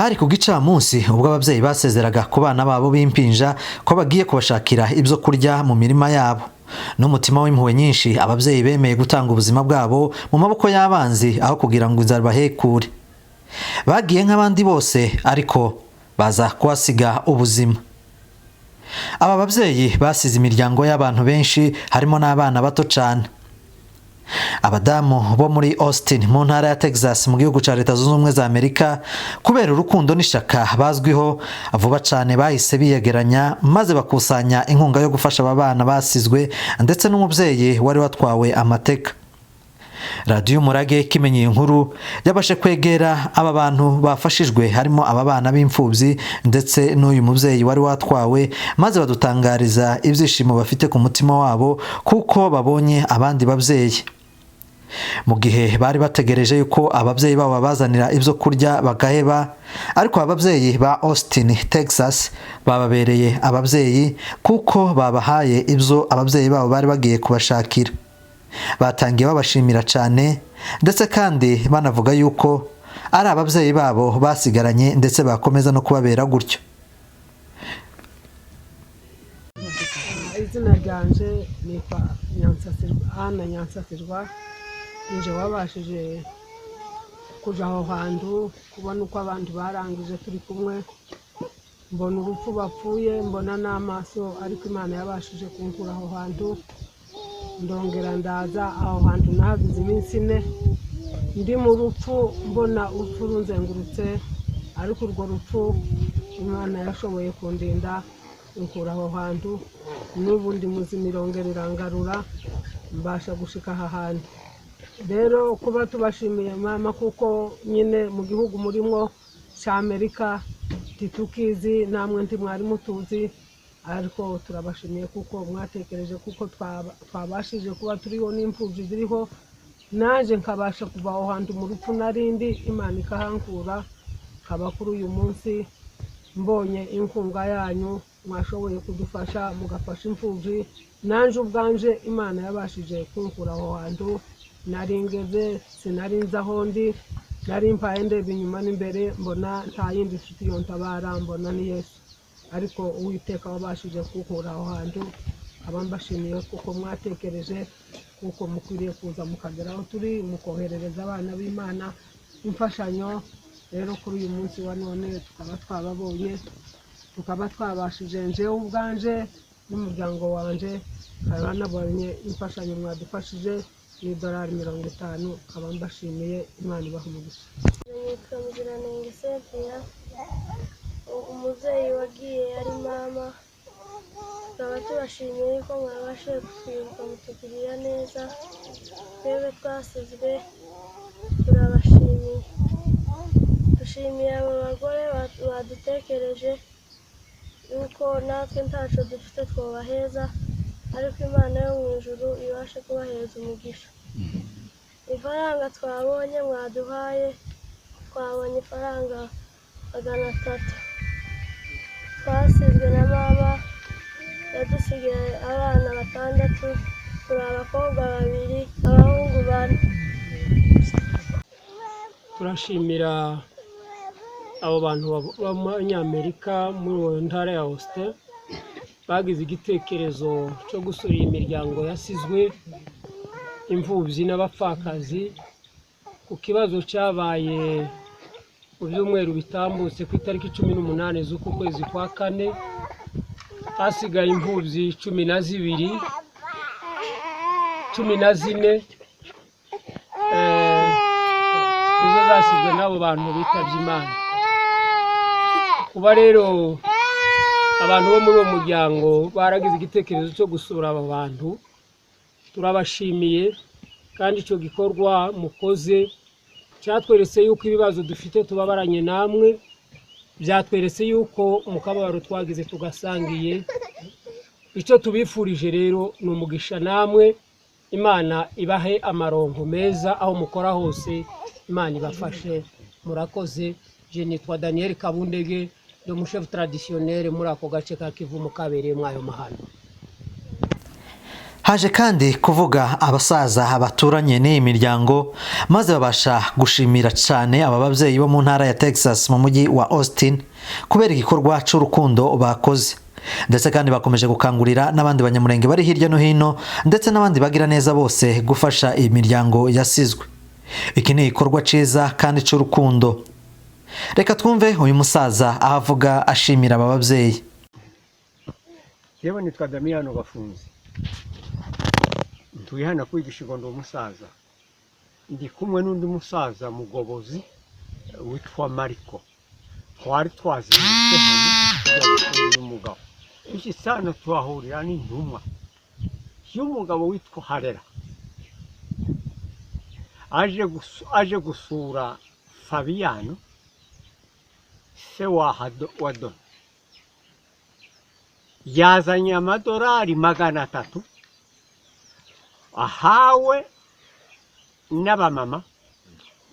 Hari ku gicamunsi ubwo ababyeyi basezeraga ku bana babo b'impinja ko bagiye kubashakira ibyo kurya mu mirima yabo. N'umutima w'impuhwe nyinshi ababyeyi bemeye gutanga ubuzima bwabo mu maboko y'abanzi aho kugira ngo inzara bahekure. Bagiye nk'abandi bose ariko baza kuhasiga ubuzima. Aba babyeyi basize imiryango y'abantu benshi harimo n'abana bato cyane. Abadamu bo muri Austin mu ntara ya Texas mu gihugu cya Leta Zunze Ubumwe za Amerika kubera urukundo n'ishaka bazwiho vuba cyane bahise biyegeranya maze bakusanya inkunga yo gufasha aba bana basizwe ndetse n'umubyeyi wari watwawe amateka. Radio Umurage kimenye inkuru yabashe kwegera aba bantu bafashijwe harimo aba bana b'imfubyi ndetse n'uyu mubyeyi wari watwawe maze badutangariza ibyishimo bafite ku mutima wabo kuko babonye abandi babyeyi. Mu gihe bari bategereje yuko ababyeyi babo babazanira ibyo kurya bagaheba, ariko ababyeyi ba Austin, Texas bababereye ababyeyi kuko babahaye ibyo ababyeyi babo bari bagiye kubashakira. Batangiye babashimira cyane ndetse kandi banavuga yuko ari ababyeyi babo basigaranye ndetse bakomeza no kubabera gutyo. Izina ryanje ni Nyansasirwa nje wabashije kuja aho hantu kubona uko abantu barangije turi kumwe, mbona urupfu bapfuye, mbona n'amaso, ariko Imana yabashije kunkura aho hantu ndongera ndaza aho hantu nahagize iminsi 4 ndi mu rupfu, mbona urupfu runzengurutse, ariko urwo rupfu Imana yashoboye kundinda nkura aho hantu. N'ubu ndi muzima irongera irangarura mbasha gushika aha hantu. Rero kuba tubashimiye mama kuko nyine mu gihugu murimo cya Amerika titukizi namwe nti mwari mutuzi, ariko turabashimiye kuko mwatekereje kuko twabashije kuba turiho n'imfubyi ziriho, naje nkabasha kuva aho hantu mu rupfu narindi, Imana ikahankura kaba kuri uyu munsi mbonye inkunga yanyu mwashoboye kudufasha mugafasha imfubyi. Nanje ubwanje Imana yabashije kunkura aho hantu naringeze, sinarinza aho ndi, nari mpaye ndeba inyuma n'imbere mbona nta yindi nshuti yontabara, mbona ni Yesu, ariko Uwiteka wabashije kunkura aho hantu. Abambashimiye kuko mwatekereje kuko mukwiriye kuza mukagera aho turi mukoherereza abana b'Imana imfashanyo. Rero kuri uyu munsi wa none tukaba twababonye, tukaba twabashije njewe ubwanje n'umuryango wanje kaba nabonye imfashanyo mwadufashije $50. Kaba mbashimiye, Imana ibahe umugisha. Nitwa Muziranenge Cynthia, umubyeyi wagiye ari mama. Tukaba tubashimiye ko mwabashije kutwibuka mutugirira neza, twebwe twasizwe turabashimiye. Dushimiye abo bagore badutekereje yuko natwe ntaco dufite twobaheza, ariko Imana yo mu ijuru ibashe kubahereza umugisha. Ifaranga twabonye mwaduhaye, twabonye ifaranga 300. Twasizwe na mama yadusigaye abana 6, turi abakobwa 2, abahungu 4. Turashimira abo bantu b'Abanyamerika muri ntara ya Austin bagize igitekerezo cyo gusura imiryango yasizwe, imfubyi n'abapfakazi ku kibazo cyabaye mu byumweru bitambutse ku itariki 18 z'uku kwezi kwa 4. Hasigaye imfubyi 12, 14 izo zasizwe n'abo bantu bitavye Imana. Kuba rero abantu bo muri uwo muryango baragize igitekerezo cyo gusura aba bantu, turabashimiye, kandi icyo gikorwa mukoze cyatweretse yuko ibibazo dufite tubabaranye namwe, byatweretse yuko mu kababaro twagize tugasangiye. Icyo tubifurije rero ni umugisha namwe, Imana ibahe amaronko meza aho mukora hose, Imana ibafashe. Murakoze. Je nitwa Daniel Kabundege, ndi umushefu traditionnel muri ako gace ka Kivu mu kabereye mwayo mahano. Haje kandi kuvuga abasaza baturanye n'iyi miryango maze babasha gushimira cyane aba babyeyi bo mu ntara ya Texas mu mujyi wa Austin kubera igikorwa cy'urukundo bakoze, ndetse kandi bakomeje gukangurira n'abandi banyamurenge bari hirya no hino ndetse n'abandi bagira neza bose gufasha iyi miryango yasizwe. Iki ni igikorwa cyiza kandi cy'urukundo. Reka twumve uyu musaza avuga ashimira aba babyeyi. Yewe nitwa Damiano Bafunze, tuyihana kwigishirwa ndi umusaza, ndi kumwe n'undi musaza mugobozi witwa Mariko. Twari twazindutse hano tujya gusura umugabo, iki sana tuhahurira n'intumwa y'umugabo witwa Harera aje gusura Fabiano se wa Dona. Yazanye amadolari 300 ahawe n'abamama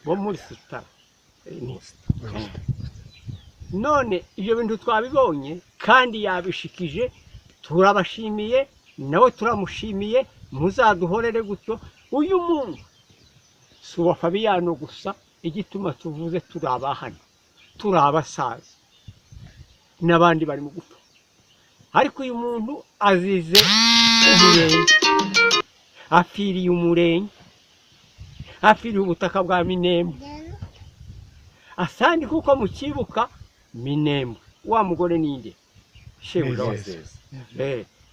bo muri sitara. None ibyo bintu twabibonye kandi yabishikije, turabashimiye nawe turamushimiye, muzaduhorere gutyo. Uyu muntu si uwa Fabiano gusa, igituma tuvuze turabahana turabasaza n'abandi bari mu gupfa, ariko uyu muntu azize umurenge, afiriye umurenge, afiriye ubutaka bwa Minembwe. Asandi kuko mukibuka Minembwe wa mugore ninde shebuja wazeze.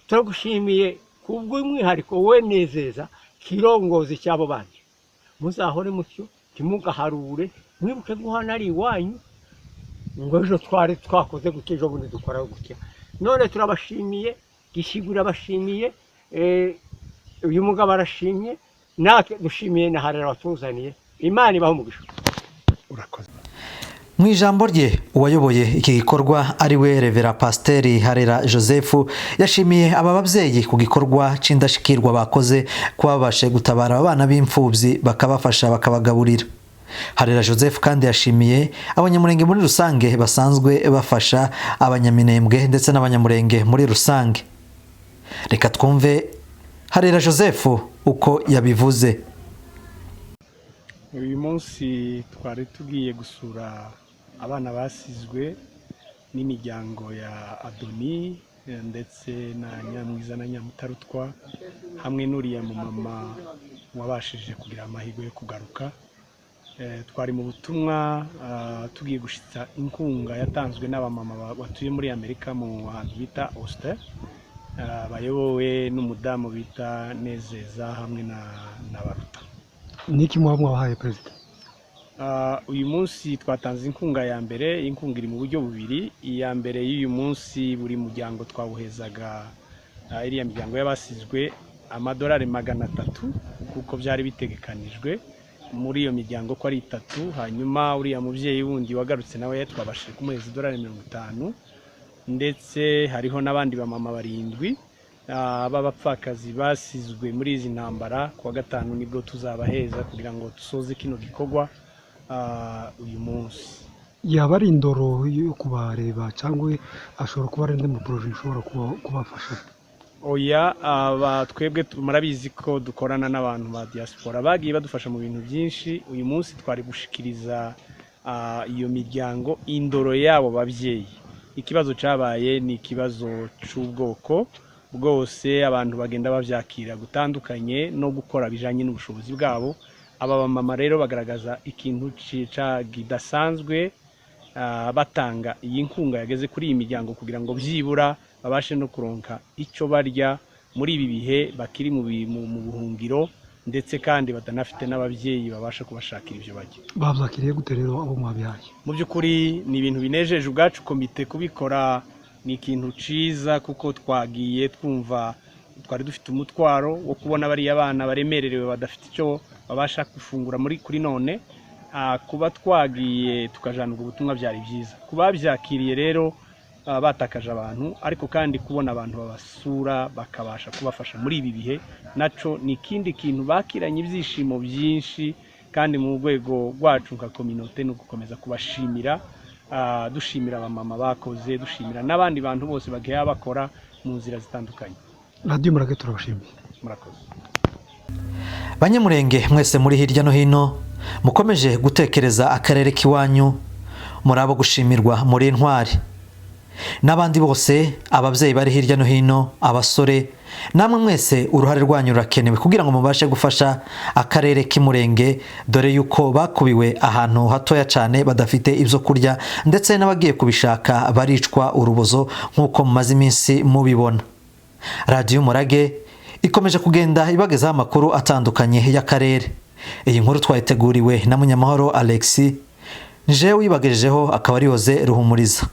Turagushimiye kubw'umwihariko we Nezeza kirongozi cyabo bandi, muzahore mutyo timugaharure, mwibuke guhana ari iwanyu ngo ejo twari twakoze gutya, ejo bundi dukora gutya. None turabashimiye, Gishigura bashimiye, uyu mugabo arashimye, natwe dushimiye na Harera watuzaniye. Imana ibaho umugisha. Urakoze. Mu ijambo rye uwayoboye iki gikorwa ari we Revera Pasiteri Harera Joseph yashimiye aba babyeyi ku gikorwa c'indashikirwa bakoze kuba babashe gutabara abana b'imfubyi bakabafasha bakabagaburira. Harera Joseph kandi yashimiye abanyamurenge muri rusange basanzwe bafasha abanyaminembwe ndetse n'abanyamurenge muri rusange. Reka twumve Harera Joseph uko yabivuze. Uyu munsi twari tugiye gusura abana basizwe n'imiryango ya Adoni ndetse na Nyamwiza na Nyamutarutwa, hamwe n'uriya mu mama wabashije kugira amahirwe yo kugaruka. Twari mu butumwa tugiye gushitsa inkunga yatanzwe n'abamama batuye muri Amerika mu hantu bita Austin, bayobowe n'umudamu bita Nezeza hamwe na Baruta. Niki mwabahaye Perezida? Uyu munsi twatanze inkunga ya mbere. Inkunga iri mu buryo bubiri. Iya mbere y'uyu munsi buri muryango twawuhezaga iriya miryango y'abasizwe amadolari 300 kuko byari bitegekanijwe muri iyo miryango ko ari 3. Hanyuma uriya mubyeyi wundi wagarutse nawe twabashije kumuheza $50, ndetse hariho n'abandi bamama 7 b'abapfakazi basizwe muri izi ntambara. Kuwa gatanu nibwo tuzabaheza kugira ngo dusoze kino gikorwa uyu munsi. Yaba ari indoro yo kubareba cyangwa ashobora kuba ari mu projet ishobora kubafasha? Oya, twebwe murabizi ko dukorana n'abantu ba diaspora bagiye badufasha mu bintu byinshi. Uyu munsi twari gushikiriza iyo miryango indoro yabo babyeyi. Ikibazo cyabaye ni ikibazo cy'ubwoko bwose, abantu bagenda bavyakira gutandukanye no gukora bijanye n'ubushobozi bwabo. Aba mama rero bagaragaza ikintu kidasanzwe, batanga iyi nkunga yageze kuri iyi miryango kugira ngo byibura babashe no kuronka icyo barya muri ibi bihe bakiri mu buhungiro, ndetse kandi batanafite n'ababyeyi babasha kubashakira ibyo barya. Bavyakiriye gute rero abo mwabihaye? Mu by'ukuri ni ibintu binejeje ubwacu komite kubikora. Ni ikintu ciza kuko twagiye twumva twari dufite umutwaro wo kubona bari abana baremererewe badafite icyo babasha gufungura kuri none. Kuba twagiye tukajana ubutumwa byari byiza. Kuba byakiriye rero batakaje abantu, ariko kandi kubona abantu babasura bakabasha kubafasha muri ibi bihe naco ni ikindi kintu bakiranye ibyishimo byinshi. Kandi mu rwego rwacu nka community no gukomeza kubashimira, dushimira abamama bakoze, dushimira n'abandi bantu bose bagiye bakora mu nzira zitandukanye. Radio Umurage turabashimiye. murakoze. Banyamurenge mwese muri hirya no hino mukomeje gutekereza akarere k'iwanyu, muri abo gushimirwa, muri intwari. N'abandi bose ababyeyi bari hirya no hino, abasore, namwe mwese uruhare rwanyu rurakenewe kugira ngo mubashe gufasha akarere k'Umurenge, dore yuko bakubiwe ahantu hatoya cyane badafite ibyo kurya, ndetse n'abagiye kubishaka baricwa urubozo nk'uko mumaze iminsi mubibona. Radio Umurage ikomeje kugenda ibagezaho amakuru atandukanye y'akarere. Iyi nkuru twayiteguriwe na Munyamahoro Alexis, nje wibagejejeho akaba ari Yoze Ruhumuriza.